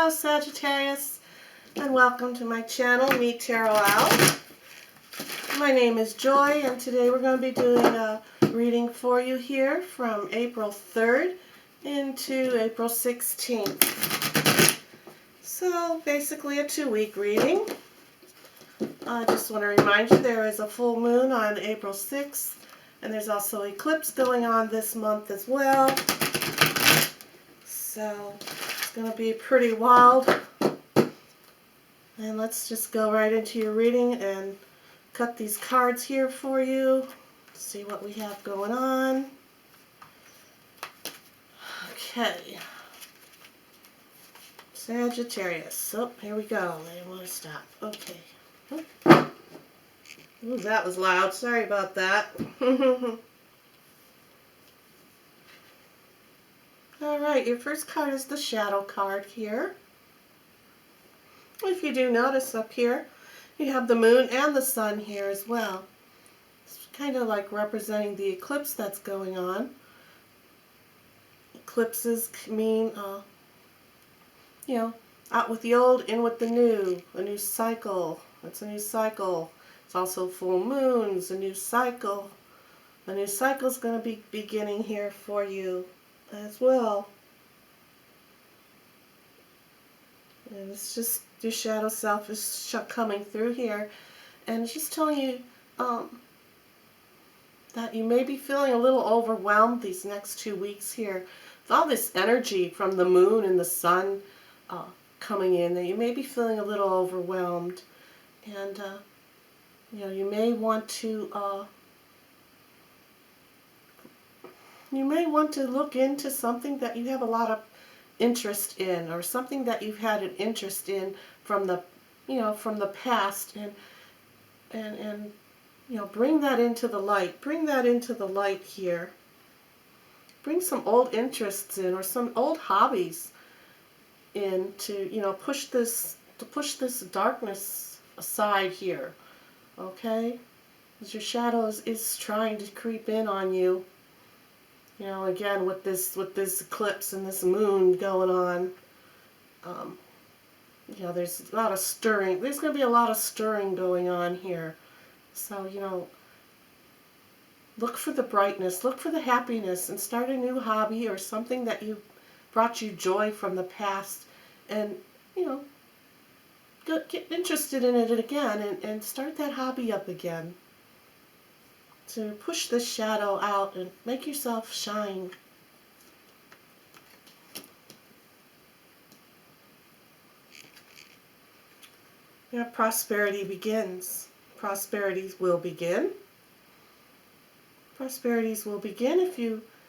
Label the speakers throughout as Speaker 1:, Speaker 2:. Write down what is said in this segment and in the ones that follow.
Speaker 1: Hello Sagittarius, and welcome to my channel, Meet Tarot Owl. My name is Joy, and today we're going to be doing a reading for you here from April 3rd into April 16th. So basically a 2-week reading. I just want to remind you there is a full moon on April 6th, and there's also an eclipse going on this month as well. So it's going to be pretty wild. And let's just go right into your reading and cut these cards here for you. See what we have going on. Okay. Sagittarius. Oh, here we go. I want to stop. Okay. Ooh, that was loud. Sorry about that. Alright, your first card is the Shadow card here. If you do notice up here, you have the moon and the sun here as well. It's kind of like representing the eclipse that's going on. Eclipses mean, out with the old, in with the new. A new cycle. It's a new cycle. It's also full moons, a new cycle. A new cycle is going to be beginning here for you as well. And it's just your shadow self is coming through here, and it's just telling you that you may be feeling a little overwhelmed these next 2 weeks here with all this energy from the moon and the sun coming in. That you may be feeling a little overwhelmed, and you may want to look into something that you have a lot of interest in, or something that you've had an interest in from the past, and bring that into the light. Bring that into the light here. Bring some old interests in, or some old hobbies in, to push this darkness aside here. Okay? Because your shadow is trying to creep in on you. Again, with this eclipse and this moon going on, there's a lot of stirring. There's going to be a lot of stirring going on here. So, look for the brightness, look for the happiness, and start a new hobby or something that brought you joy from the past, and, get interested in it again, and start that hobby up again. To push this shadow out and make yourself shine. Prosperity begins. Prosperities will begin. Prosperities will begin if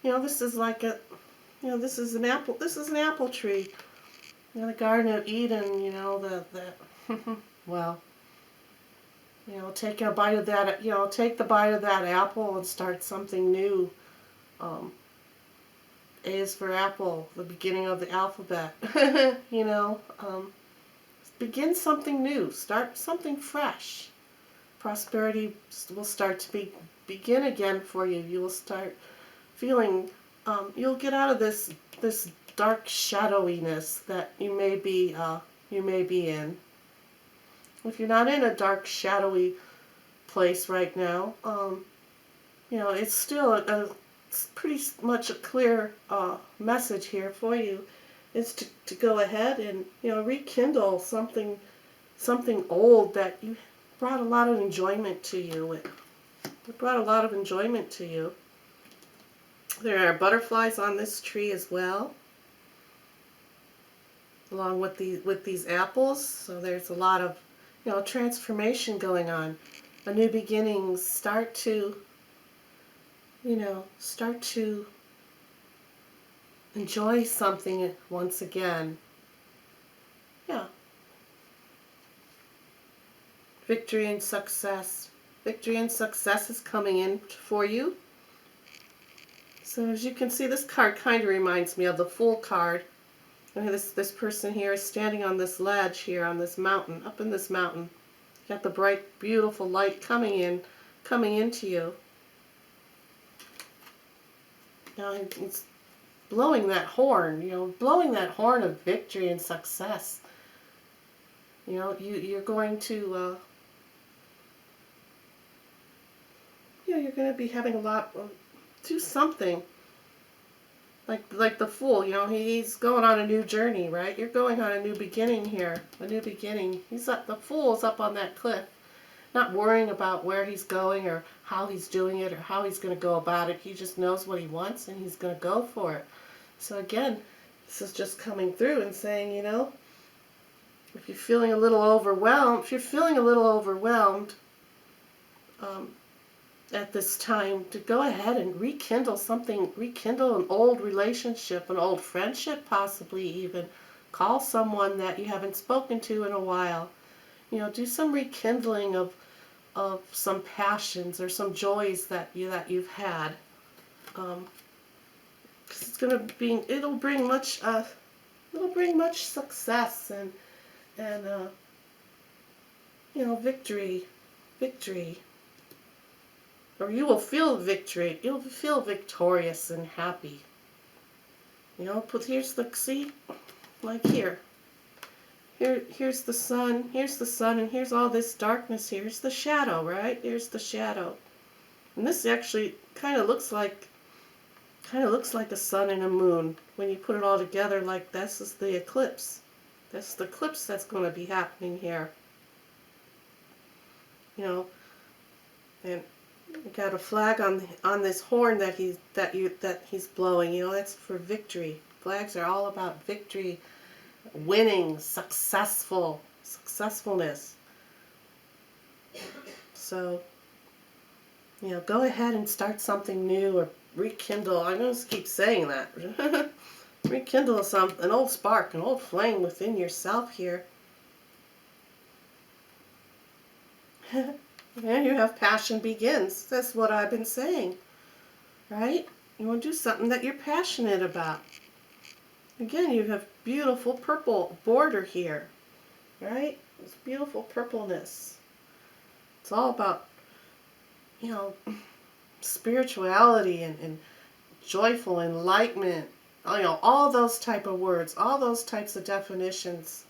Speaker 1: this is like this is an apple tree. The Garden of Eden, well, take a bite of that, take the bite of that apple and start something new. A is for apple, the beginning of the alphabet. Begin something new. Start something fresh. Prosperity will start to begin again for you. You will start feeling, you'll get out of this dark shadowiness that you may be in. If you're not in a dark, shadowy place right now, it's still it's pretty much a clear message here for you. Is to go ahead and rekindle something old that you brought a lot of enjoyment to you. It brought a lot of enjoyment to you. There are butterflies on this tree as well, along with these apples. So there's a lot of transformation going on. A new beginning. Start to enjoy something once again. Yeah. Victory and success. Victory and success is coming in for you. So as you can see, this card kind of reminds me of the Fool card. And this person here is standing on this ledge here on this mountain, up in this mountain. You got the bright, beautiful light coming into you. Now blowing that horn, blowing that horn of victory and success. You're going to, you're going to be having a lot, do something. Like the fool, he's going on a new journey, right? You're going on a new beginning here, a new beginning. The fool's up on that cliff, not worrying about where he's going or how he's doing it or how he's going to go about it. He just knows what he wants and he's going to go for it. So again, this is just coming through and saying, if you're feeling a little overwhelmed, at this time, to go ahead and rekindle an old relationship, an old friendship, possibly even. Call someone that you haven't spoken to in a while. Do some rekindling of some passions or some joys that you've had. 'Cause it'll bring much success and victory. Or you will feel victory. You'll feel victorious and happy. Here's here's the sun, and here's all this darkness. Here's the shadow, right? Here's the shadow. And this actually kind of looks like a sun and a moon. When you put it all together, like this is the eclipse. That's the eclipse that's going to be happening here. And you got a flag on this horn that he's blowing. That's for victory. Flags are all about victory, winning, successfulness. So, go ahead and start something new or rekindle. I'm going to keep saying that. Rekindle an old spark, an old flame within yourself here. Yeah, you have passion begins. That's what I've been saying, right? You want to do something that you're passionate about. Again, you have beautiful purple border here, right? This beautiful purpleness. It's all about, spirituality and joyful enlightenment. All those type of words, all those types of definitions.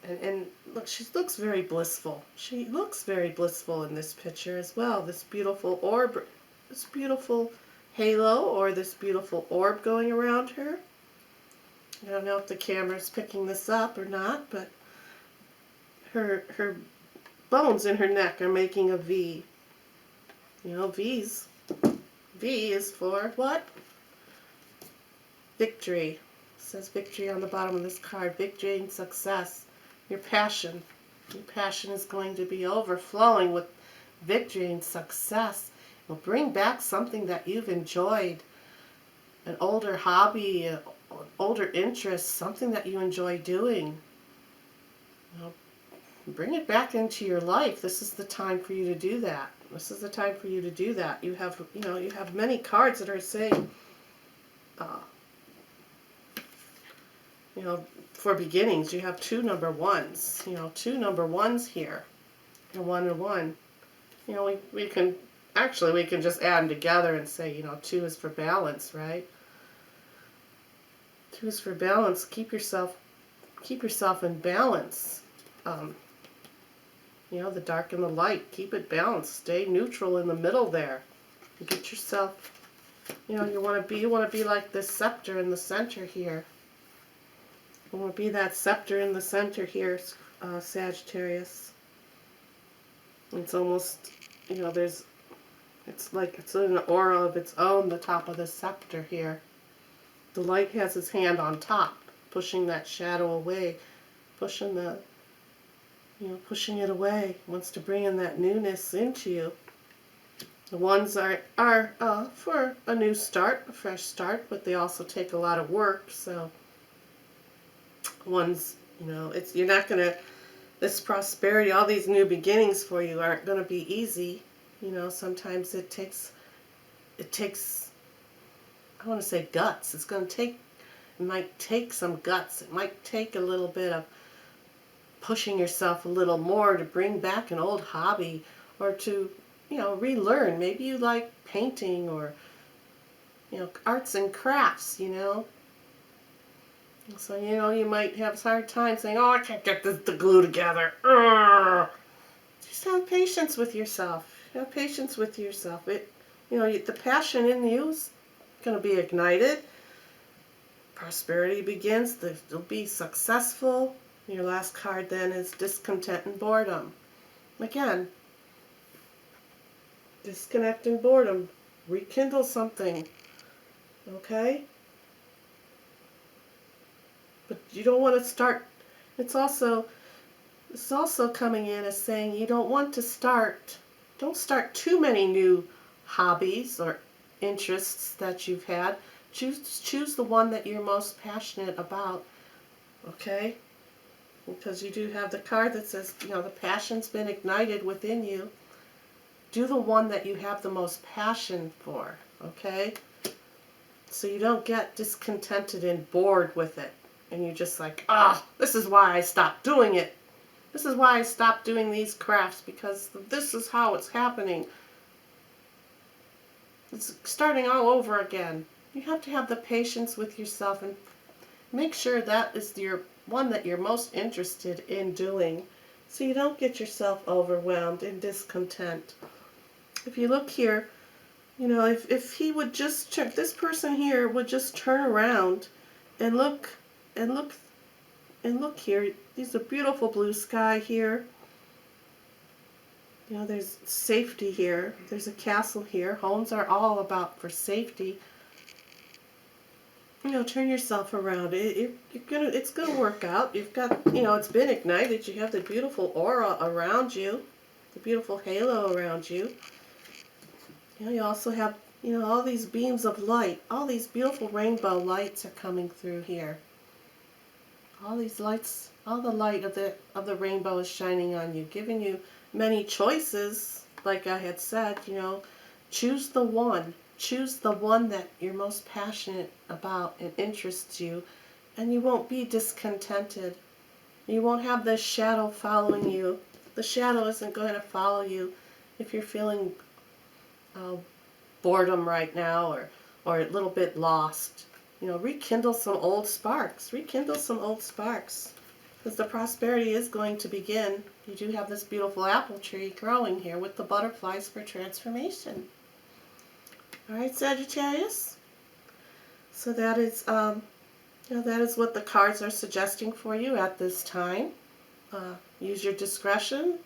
Speaker 1: And look, she looks very blissful. She looks very blissful in this picture as well. This beautiful orb, this beautiful halo, or this beautiful orb going around her. I don't know if the camera's picking this up or not, but her bones in her neck are making a V. V's. V is for what? Victory. It says victory on the bottom of this card. Victory and success. Your passion is going to be overflowing with victory and success. It'll bring back something that you've enjoyed, an older hobby, an older interest, something that you enjoy doing. Bring it back into your life. This is the time for you to do that. You have many cards that are saying, for beginnings, you have two number ones here, and 1 and 1. We can just add them together and say, 2 is for balance, right? 2 is for balance. Keep yourself in balance. The dark and the light. Keep it balanced. Stay neutral in the middle there. Get yourself, you want to be like this scepter in the center here. You want to be that scepter in the center here, Sagittarius. It's almost, it's like it's in an aura of its own, the top of the scepter here. The light has his hand on top, pushing that shadow away, pushing it away. Wants to bring in that newness into you. The ones are for a new start, a fresh start, but they also take a lot of work. So ones, you're not gonna. This prosperity, all these new beginnings for you aren't gonna be easy. Sometimes it takes. I want to say guts. It might take some guts. It might take a little bit of pushing yourself a little more to bring back an old hobby, or to, relearn. Maybe you like painting, or, arts and crafts, So, you might have a hard time saying, oh, I can't get this to glue together. Urgh. Just have patience with yourself. Have patience with yourself. The passion in you is going to be ignited. Prosperity begins. You'll be successful. Your last card then is discontent and boredom. Again, disconnect and boredom. Rekindle something. Okay? But you don't want to start. It's also coming in as saying you don't start too many new hobbies or interests that you've had. Choose the one that you're most passionate about. Okay? Because you do have the card that says, the passion's been ignited within you. Do the one that you have the most passion for. Okay? So you don't get discontented and bored with it. And you're just like, this is why I stopped doing it. This is why I stopped doing these crafts, because this is how it's happening. It's starting all over again. You have to have the patience with yourself and make sure that is your one that you're most interested in doing, so you don't get yourself overwhelmed and discontent. If you look here, if he would just check, this person here would just turn around and look here. There's a beautiful blue sky here. There's safety here. There's a castle here. Homes are all about for safety. Turn yourself around. It's gonna work out. You've got, it's been ignited. You have the beautiful aura around you, the beautiful halo around you. You also have, all these beams of light. All these beautiful rainbow lights are coming through here. All these lights, all the light of the rainbow is shining on you, giving you many choices. Like I had said, choose the one. Choose the one that you're most passionate about and interests you, and you won't be discontented. You won't have this shadow following you. The shadow isn't going to follow you if you're feeling boredom right now or a little bit lost. Rekindle some old sparks. Rekindle some old sparks. Because the prosperity is going to begin. You do have this beautiful apple tree growing here with the butterflies for transformation. Alright, Sagittarius. So that is that is what the cards are suggesting for you at this time. Use your discretion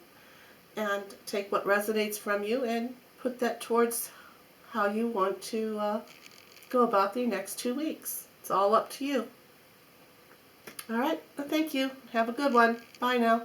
Speaker 1: and take what resonates from you and put that towards how you want to go about the next 2 weeks. It's all up to you. Alright, well, thank you. Have a good one. Bye now.